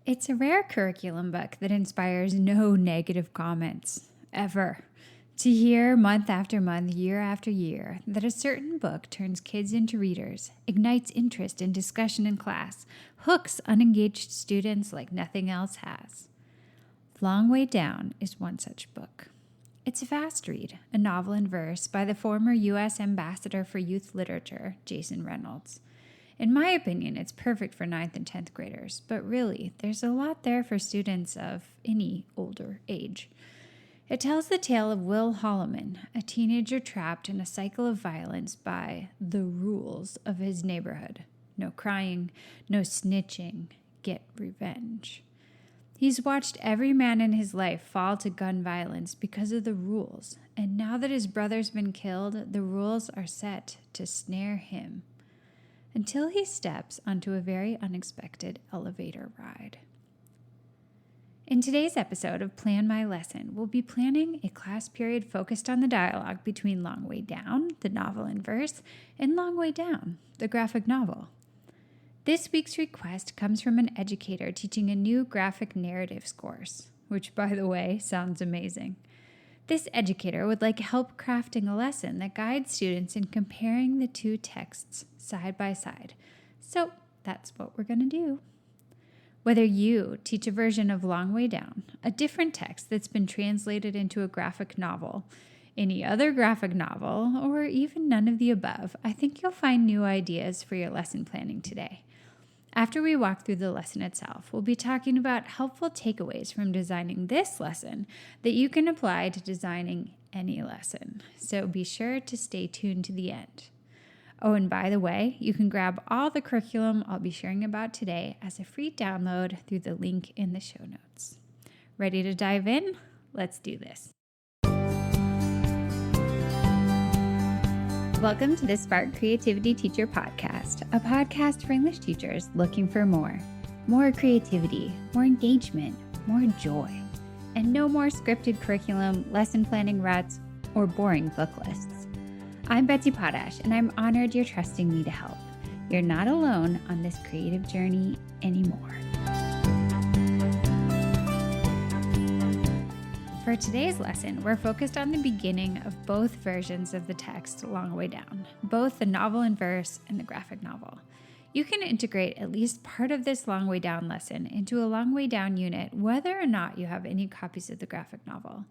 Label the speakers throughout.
Speaker 1: It's a rare curriculum book that inspires no negative comments, ever. To hear month after month, year after year, that a certain book turns kids into readers, ignites interest in discussion in class, hooks unengaged students like nothing else has. Long Way Down is one such book. It's a fast read, a novel in verse by the former U.S. Ambassador for Youth Literature, Jason Reynolds. In my opinion, it's perfect for 9th and 10th graders, but really, there's a lot there for students of any older age. It tells the tale of Will Holloman, a teenager trapped in a cycle of violence by the rules of his neighborhood. No crying, no snitching, get revenge. He's watched every man in his life fall to gun violence because of the rules, and now that his brother's been killed, the rules are set to snare him. Until he steps onto a very unexpected elevator ride. In today's episode of Plan My Lesson, we'll be planning a class period focused on the dialogue between Long Way Down, the novel in verse, and Long Way Down, the graphic novel. This week's request comes from an educator teaching a new graphic narratives course, which, by the way, sounds amazing. This educator would like help crafting a lesson that guides students in comparing the two texts side by side. So that's what we're going to do. Whether you teach a version of Long Way Down, a different text that's been translated into a graphic novel, any other graphic novel, or even none of the above, I think you'll find new ideas for your lesson planning today. After we walk through the lesson itself, we'll be talking about helpful takeaways from designing this lesson that you can apply to designing any lesson. So be sure to stay tuned to the end. Oh, and by the way, you can grab all the curriculum I'll be sharing about today as a free download through the link in the show notes. Ready to dive in? Let's do this. Welcome to the Spark Creativity Teacher Podcast, a podcast for English teachers looking for more. More creativity, more engagement, more joy, and no more scripted curriculum, lesson planning ruts, or boring book lists. I'm Betsy Potash, and I'm honored you're trusting me to help. You're not alone on this creative journey anymore. For today's lesson, we're focused on the beginning of both versions of the text Long Way Down, both the novel in verse and the graphic novel. You can integrate at least part of this Long Way Down lesson into a Long Way Down unit, whether or not you have any copies of the graphic novel.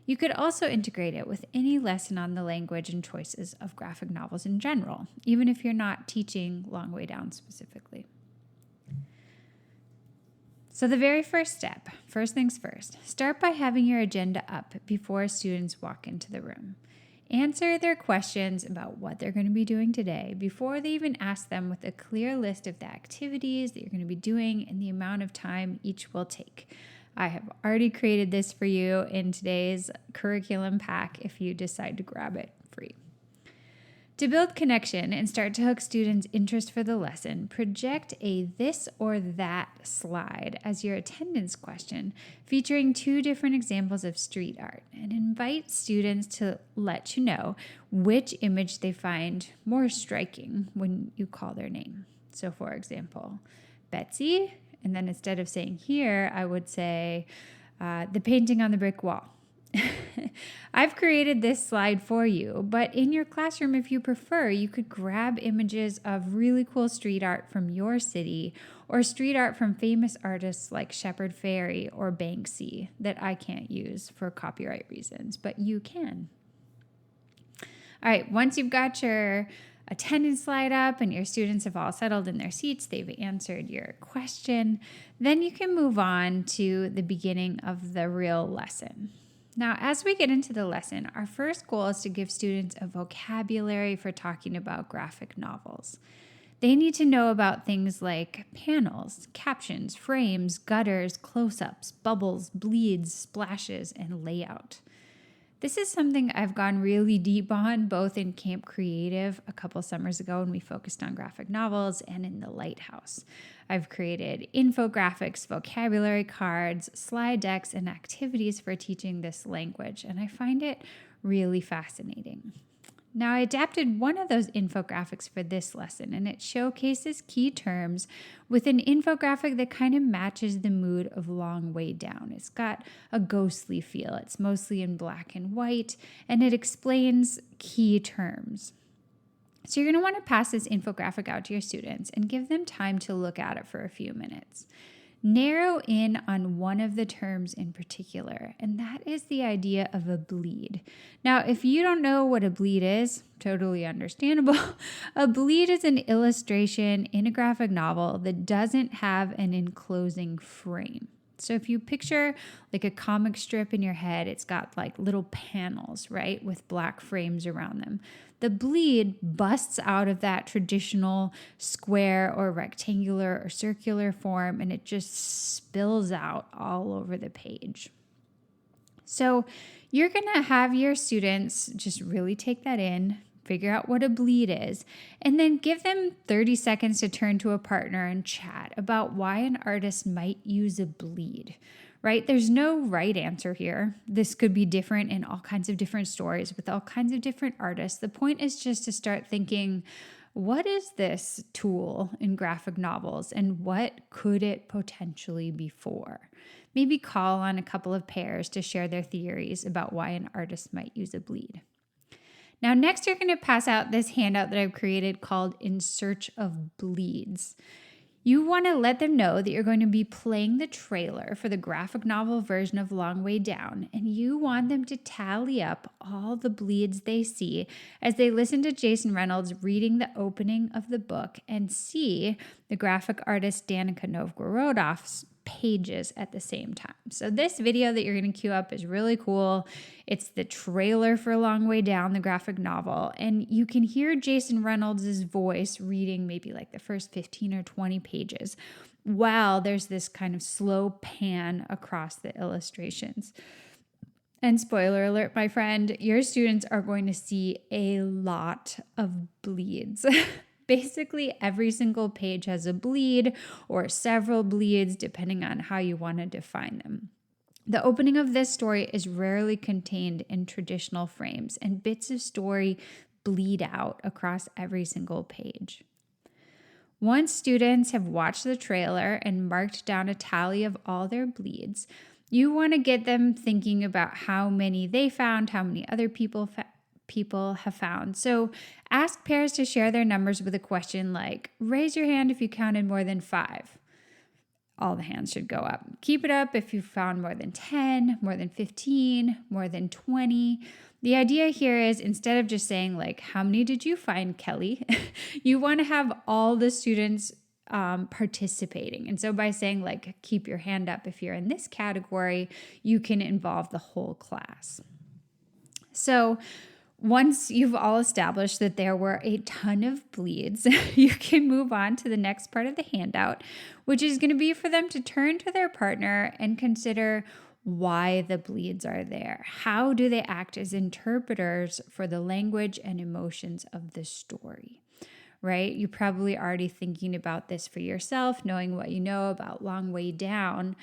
Speaker 1: You could also integrate it with any lesson on the language and choices of graphic novels in general, even if you're not teaching Long Way Down specifically. So the very first step, first things first, start by having your agenda up before students walk into the room. Answer their questions about what they're going to be doing today before they even ask them with a clear list of the activities that you're going to be doing and the amount of time each will take. I have already created this for you in today's curriculum pack if you decide to grab it free. To build connection and start to hook students' interest for the lesson, project a this or that slide as your attendance question, featuring 2 different examples of street art, and invite students to let you know which image they find more striking when you call their name. So for example, Betsy, and then instead of saying here, I would say the painting on the brick wall. I've created this slide for you, but in your classroom, if you prefer, you could grab images of really cool street art from your city or street art from famous artists like Shepard Fairey or Banksy that I can't use for copyright reasons, but you can. All right, once you've got your attendance slide up and your students have all settled in their seats, they've answered your question, then you can move on to the beginning of the real lesson. Now, as we get into the lesson, our first goal is to give students a vocabulary for talking about graphic novels. They need to know about things like panels, captions, frames, gutters, close-ups, bubbles, bleeds, splashes, and layout. This is something I've gone really deep on, both in Camp Creative a couple summers ago when we focused on graphic novels and in the Lighthouse. I've created infographics, vocabulary cards, slide decks, and activities for teaching this language, and I find it really fascinating. Now, I adapted one of those infographics for this lesson, and it showcases key terms with an infographic that kind of matches the mood of Long Way Down. It's got a ghostly feel. It's mostly in black and white, and it explains key terms. So you're going to want to pass this infographic out to your students and give them time to look at it for a few minutes. Narrow in on one of the terms in particular, and that is the idea of a bleed. Now, if you don't know what a bleed is, totally understandable. A bleed is an illustration in a graphic novel that doesn't have an enclosing frame. So if you picture like a comic strip in your head, it's got like little panels, right, with black frames around them. The bleed busts out of that traditional square or rectangular or circular form, and it just spills out all over the page. So you're going to have your students just really take that in, figure out what a bleed is, and then give them 30 seconds to turn to a partner and chat about why an artist might use a bleed, right? There's no right answer here. This could be different in all kinds of different stories with all kinds of different artists. The point is just to start thinking, what is this tool in graphic novels and what could it potentially be for? Maybe call on a couple of pairs to share their theories about why an artist might use a bleed. Now, next, you're going to pass out this handout that I've created called In Search of Bleeds. You want to let them know that you're going to be playing the trailer for the graphic novel version of Long Way Down, and you want them to tally up all the bleeds they see as they listen to Jason Reynolds reading the opening of the book and see the graphic artist Danica Novgorodov's pages at the same time. So this video that you're going to queue up is really cool. It's the trailer for Long Way Down, the graphic novel, and you can hear Jason Reynolds' voice reading maybe like the first 15 or 20 pages while there's this kind of slow pan across the illustrations. And spoiler alert, my friend, your students are going to see a lot of bleeds. Basically, every single page has a bleed or several bleeds, depending on how you want to define them. The opening of this story is rarely contained in traditional frames, and bits of story bleed out across every single page. Once students have watched the trailer and marked down a tally of all their bleeds, you want to get them thinking about how many they found, how many other people have found. So ask pairs to share their numbers with a question like, raise your hand if you counted more than 5. All the hands should go up. Keep it up if you found more than 10, more than 15, more than 20. The idea here is instead of just saying like, how many did you find, Kelly? You want to have all the students participating. And so by saying like, keep your hand up if you're in this category, you can involve the whole class. So once you've all established that there were a ton of bleeds, you can move on to the next part of the handout, which is going to be for them to turn to their partner and consider why the bleeds are there. How do they act as interpreters for the language and emotions of the story, right? You're probably already thinking about this for yourself, knowing what you know about Long Way Down.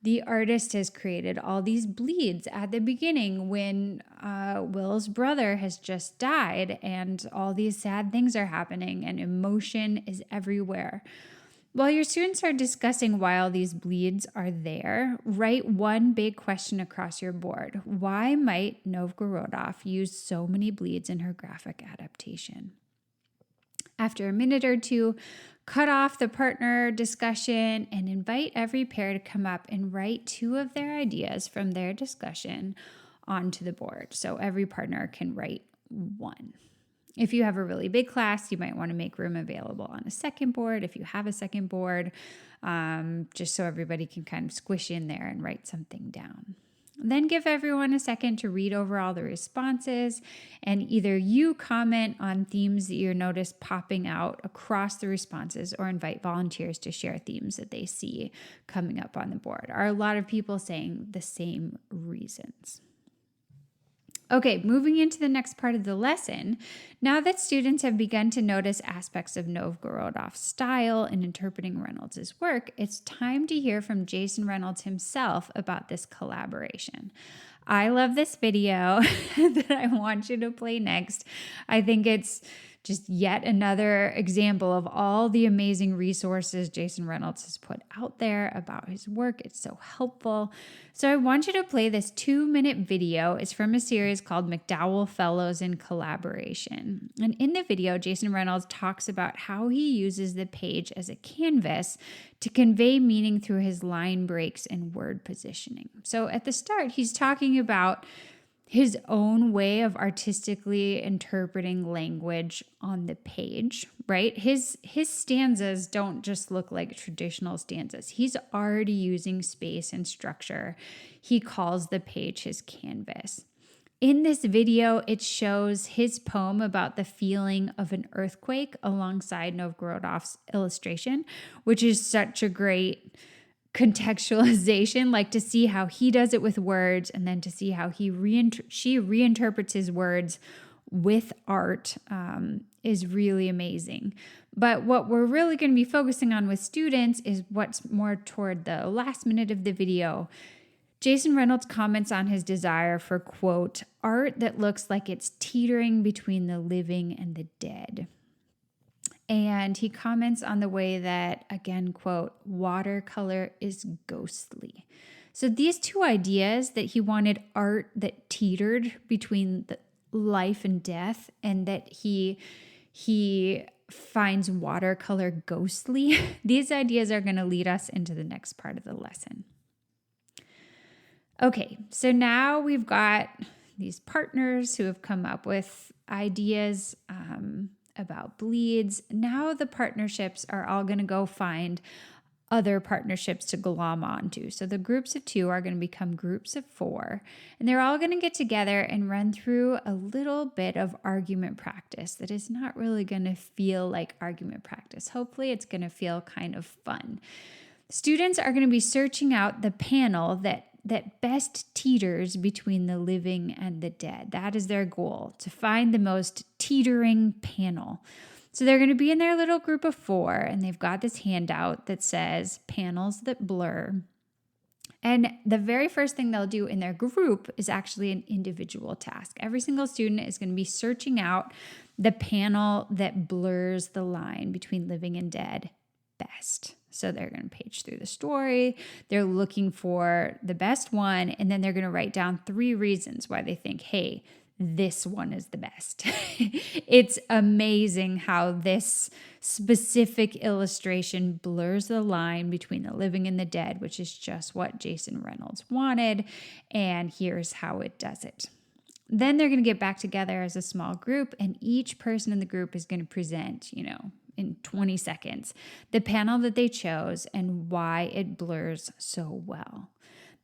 Speaker 1: The artist has created all these bleeds at the beginning when Will's brother has just died and all these sad things are happening and emotion is everywhere. While your students are discussing why all these bleeds are there, write one big question across your board. Why might Novgorodov use so many bleeds in her graphic adaptation? After a minute or two, cut off the partner discussion and invite every pair to come up and write 2 of their ideas from their discussion onto the board. So every partner can write 1. If you have a really big class, you might want to make room available on a second board if you have a second board, just so everybody can kind of squish in there and write something down. Then give everyone a second to read over all the responses, and either you comment on themes that you notice popping out across the responses or invite volunteers to share themes that they see coming up on the board. Are a lot of people saying the same reasons? Okay, moving into the next part of the lesson, now that students have begun to notice aspects of Novgorodov's style in interpreting Reynolds' work, it's time to hear from Jason Reynolds himself about this collaboration. I love this video that I want you to play next. I think it's just yet another example of all the amazing resources Jason Reynolds has put out there about his work. It's so helpful. So I want you to play this 2-minute video. It's from a series called McDowell Fellows in Collaboration. And in the video, Jason Reynolds talks about how he uses the page as a canvas to convey meaning through his line breaks and word positioning. So at the start, he's talking about his own way of artistically interpreting language on the page, right? His stanzas don't just look like traditional stanzas. He's already using space and structure. He calls the page his canvas. In this video, it shows his poem about the feeling of an earthquake alongside Novgorodov's illustration, which is such a great contextualization, like to see how he does it with words and then to see how she reinterprets his words with art is really amazing. But what we're really going to be focusing on with students is what's more toward the last minute of the video. Jason Reynolds comments on his desire for, quote, art that looks like it's teetering between the living and the dead. And he comments on the way that, again, quote, watercolor is ghostly. So these two ideas, that he wanted art that teetered between the life and death, and that he finds watercolor ghostly, these ideas are going to lead us into the next part of the lesson. Okay, so now we've got these partners who have come up with ideas about bleeds. Now the partnerships are all going to go find other partnerships to glom onto. So the groups of 2 are going to become groups of 4, and they're all going to get together and run through a little bit of argument practice that is not really going to feel like argument practice. Hopefully it's going to feel kind of fun. Students are going to be searching out the panel that best teeters between the living and the dead. That is their goal, to find the most teetering panel. So they're going to be in their little group of 4, and they've got this handout that says panels that blur. And the very first thing they'll do in their group is actually an individual task. Every single student is going to be searching out the panel that blurs the line between living and dead best. So they're going to page through the story. They're looking for the best one, and then they're going to write down 3 reasons why they think, hey, this one is the best. It's amazing how this specific illustration blurs the line between the living and the dead, which is just what Jason Reynolds wanted, and here's how it does it. Then they're going to get back together as a small group, and each person in the group is going to present, in 20 seconds, the panel that they chose and why it blurs so well.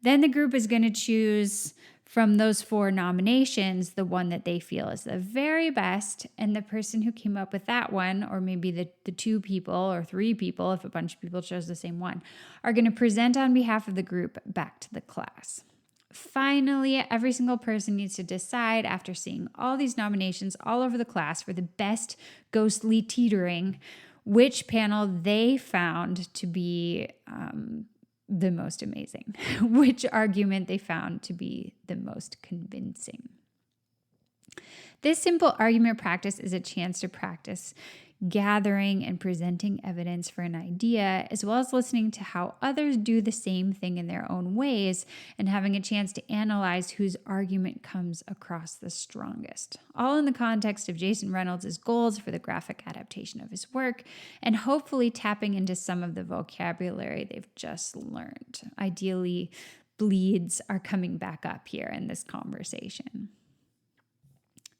Speaker 1: Then the group is going to choose from those 4 nominations the one that they feel is the very best, and the person who came up with that one, or maybe the 2 people or 3 people, if a bunch of people chose the same one, are going to present on behalf of the group back to the class. Finally, every single person needs to decide, after seeing all these nominations all over the class for the best ghostly teetering, which panel they found to be the most amazing, which argument they found to be the most convincing. This simple argument practice is a chance to practice gathering and presenting evidence for an idea, as well as listening to how others do the same thing in their own ways and having a chance to analyze whose argument comes across the strongest. All in the context of Jason Reynolds' goals for the graphic adaptation of his work, and hopefully tapping into some of the vocabulary they've just learned. Ideally, bleeds are coming back up here in this conversation.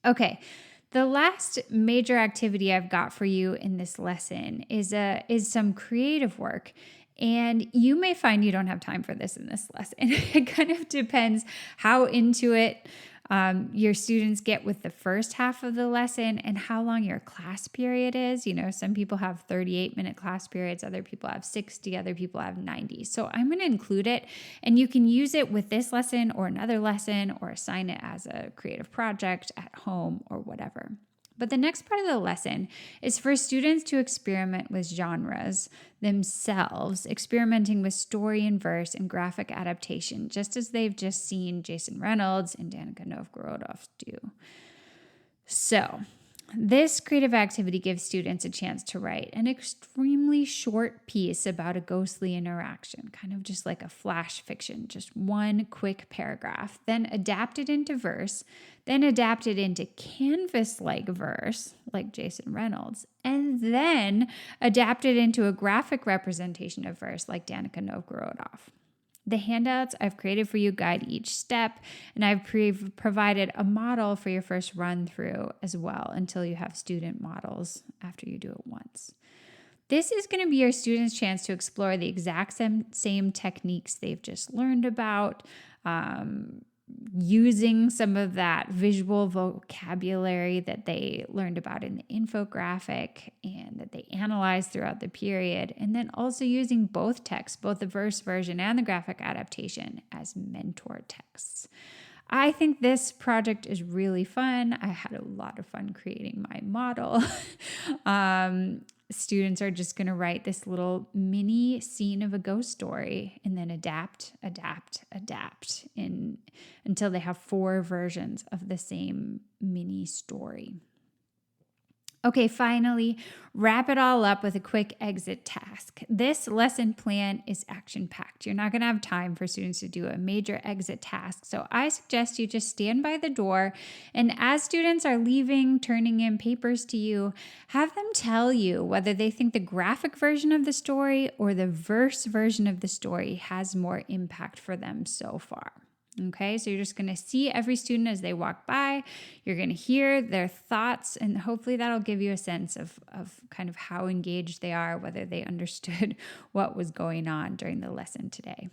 Speaker 1: Okay. The last major activity I've got for you in this lesson is some creative work. And you may find you don't have time for this in this lesson. It kind of depends how into it your students get with the first half of the lesson and how long your class period is. Some people have 38-minute class periods, other people have 60, other people have 90. So I'm going to include it, and you can use it with this lesson or another lesson, or assign it as a creative project at home or whatever. But the next part of the lesson is for students to experiment with genres themselves, experimenting with story and verse and graphic adaptation, just as they've just seen Jason Reynolds and Danica Novgorodov do. So, this creative activity gives students a chance to write an extremely short piece about a ghostly interaction, kind of just like a flash fiction, just one quick paragraph, then adapt it into verse, then adapt it into canvas-like verse, like Jason Reynolds, and then adapt it into a graphic representation of verse, like Danica Novgorodov. The handouts I've created for you guide each step, and I've provided a model for your first run through as well until you have student models after you do it once. This is going to be your students' chance to explore the exact same techniques they've just learned about, using some of that visual vocabulary that they learned about in the infographic and that they analyzed throughout the period, and then also using both texts, both the verse version and the graphic adaptation, as mentor texts. I think this project is really fun. I had a lot of fun creating my model. Students are just going to write this little mini scene of a ghost story and then adapt until they have 4 versions of the same mini story. Okay, finally, wrap it all up with a quick exit task. This lesson plan is action-packed. You're not going to have time for students to do a major exit task. So I suggest you just stand by the door, and as students are leaving, turning in papers to you, have them tell you whether they think the graphic version of the story or the verse version of the story has more impact for them so far. Okay, so you're just going to see every student as they walk by. You're going to hear their thoughts, and hopefully that'll give you a sense of kind of how engaged they are, whether they understood what was going on during the lesson today.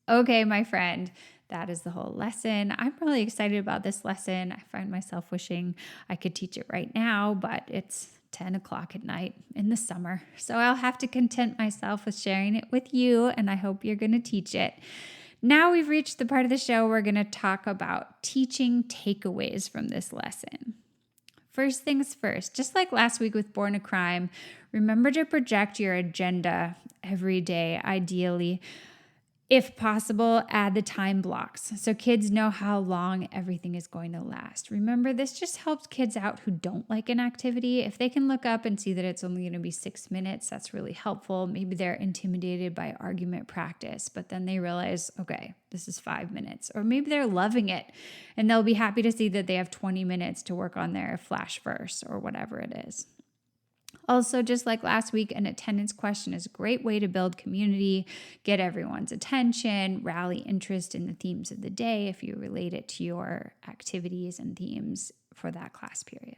Speaker 1: Okay, my friend, that is the whole lesson. I'm really excited about this lesson. I find myself wishing I could teach it right now, but it's 10 o'clock at night in the summer. So I'll have to content myself with sharing it with you, and I hope you're going to teach it. Now we've reached the part of the show where we're going to talk about teaching takeaways from this lesson. First things first, just like last week with Born a Crime, remember to project your agenda every day, ideally. If possible, add the time blocks so kids know how long everything is going to last. Remember, this just helps kids out who don't like an activity. If they can look up and see that it's only going to be 6 minutes, that's really helpful. Maybe they're intimidated by argument practice, but then they realize, okay, this is 5 minutes. Or maybe they're loving it and they'll be happy to see that they have 20 minutes to work on their flash verse or whatever it is. Also, just like last week, an attendance question is a great way to build community, get everyone's attention, rally interest in the themes of the day if you relate it to your activities and themes for that class period.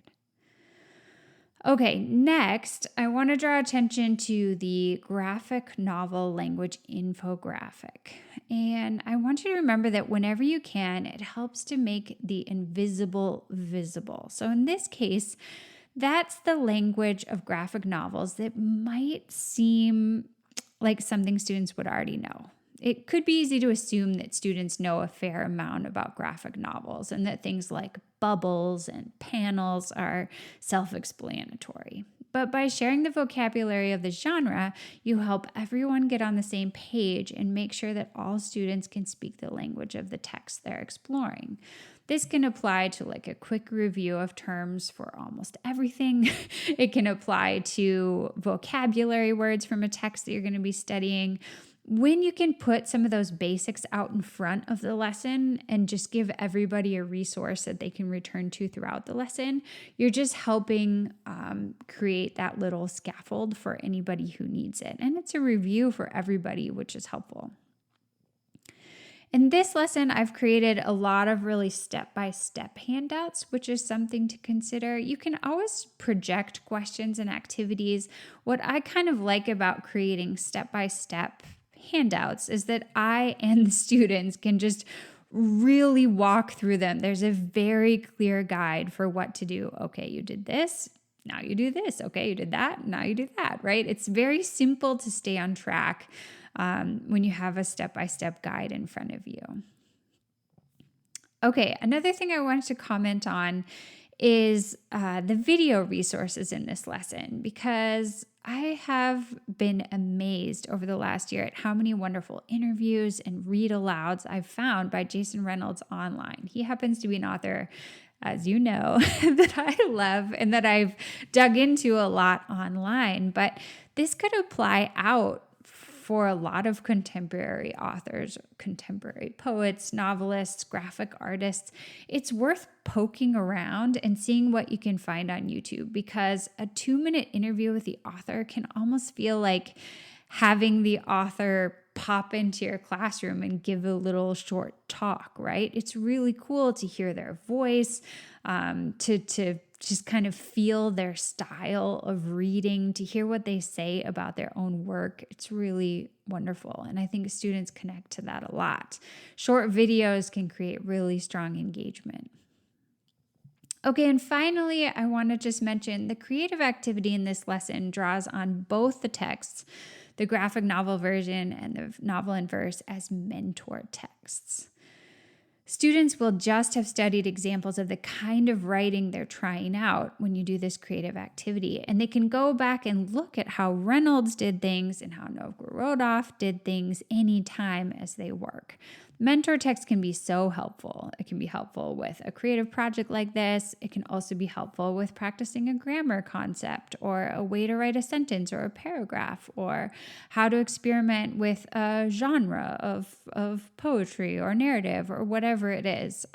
Speaker 1: Okay, next, I want to draw attention to the graphic novel language infographic. And I want you to remember that whenever you can, it helps to make the invisible visible. So in this case, that's the language of graphic novels that might seem like something students would already know. It could be easy to assume that students know a fair amount about graphic novels and that things like bubbles and panels are self-explanatory. But by sharing the vocabulary of the genre, you help everyone get on the same page and make sure that all students can speak the language of the text they're exploring. This can apply to like a quick review of terms for almost everything. It can apply to vocabulary words from a text that you're going to be studying. When you can put some of those basics out in front of the lesson and just give everybody a resource that they can return to throughout the lesson, you're just helping create that little scaffold for anybody who needs it. And it's a review for everybody, which is helpful. In this lesson, I've created a lot of really step-by-step handouts, which is something to consider. You can always project questions and activities. What I kind of like about creating step-by-step handouts is that I and the students can just really walk through them. There's a very clear guide for what to do. Okay, you did this. Now you do this. Okay, you did that. Now you do that, right? It's very simple to stay on track when you have a step-by-step guide in front of you. Okay, another thing I wanted to comment on is the video resources in this lesson, because I have been amazed over the last year at how many wonderful interviews and read alouds I've found by Jason Reynolds online. He happens to be an author, as you know, that I love and that I've dug into a lot online, but this could apply out for a lot of contemporary authors, contemporary poets, novelists, graphic artists. It's worth poking around and seeing what you can find on YouTube, because a 2-minute interview with the author can almost feel like having the author pop into your classroom and give a little short talk, right? It's really cool to hear their voice, to just kind of feel their style of reading, to hear what they say about their own work. It's really wonderful. And I think students connect to that a lot. Short videos can create really strong engagement. Okay, and finally, I want to just mention the creative activity in this lesson draws on both the texts, the graphic novel version and the novel in verse, as mentor texts. Students will just have studied examples of the kind of writing they're trying out when you do this creative activity, and they can go back and look at how Reynolds did things and how Novgorod did things anytime as they work. Mentor text can be so helpful. It can be helpful with a creative project like this. It can also be helpful with practicing a grammar concept or a way to write a sentence or a paragraph, or how to experiment with a genre of poetry or narrative or whatever it is.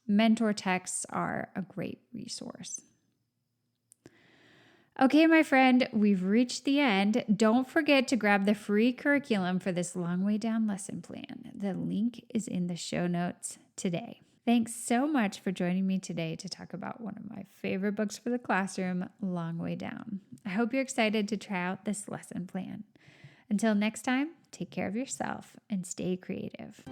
Speaker 1: Mentor texts are a great resource. Okay, my friend, we've reached the end. Don't forget to grab the free curriculum for this Long Way Down lesson plan. The link is in the show notes today. Thanks so much for joining me today to talk about one of my favorite books for the classroom, Long Way Down. I hope you're excited to try out this lesson plan. Until next time, take care of yourself and stay creative.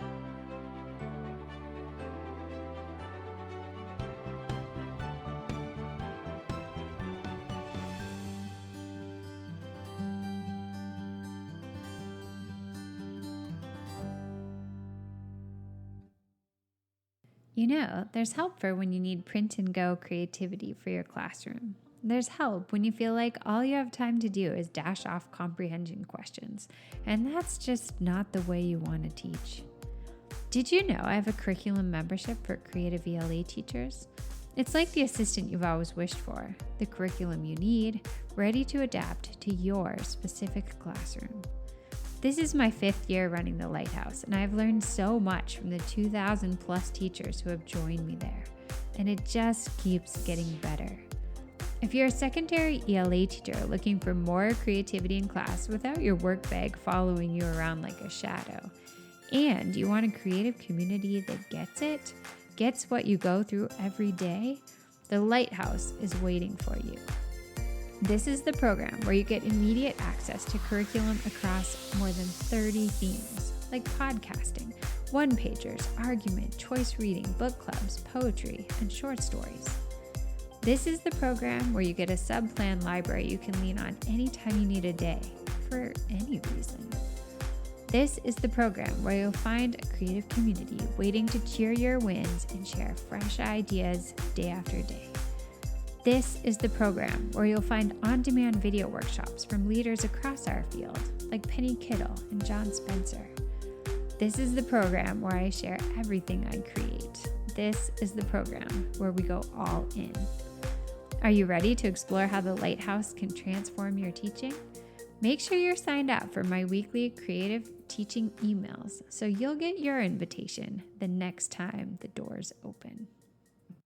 Speaker 1: You know, there's help for when you need print and go creativity for your classroom. There's help when you feel like all you have time to do is dash off comprehension questions, and that's just not the way you want to teach. Did you know I have a curriculum membership for creative ELA teachers? It's like the assistant you've always wished for, the curriculum you need, ready to adapt to your specific classroom. This is my 5th year running the Lighthouse, and I've learned so much from the 2,000 plus teachers who have joined me there, and it just keeps getting better. If you're a secondary ELA teacher looking for more creativity in class without your work bag following you around like a shadow, and you want a creative community that gets it, gets what you go through every day, the Lighthouse is waiting for you. This is the program where you get immediate access to curriculum across more than 30 themes, like podcasting, one-pagers, argument, choice reading, book clubs, poetry, and short stories. This is the program where you get a sub-plan library you can lean on anytime you need a day, for any reason. This is the program where you'll find a creative community waiting to cheer your wins and share fresh ideas day after day. This is the program where you'll find on-demand video workshops from leaders across our field, like Penny Kittle and John Spencer. This is the program where I share everything I create. This is the program where we go all in. Are you ready to explore how the Lighthouse can transform your teaching? Make sure you're signed up for my weekly creative teaching emails so you'll get your invitation the next time the doors open.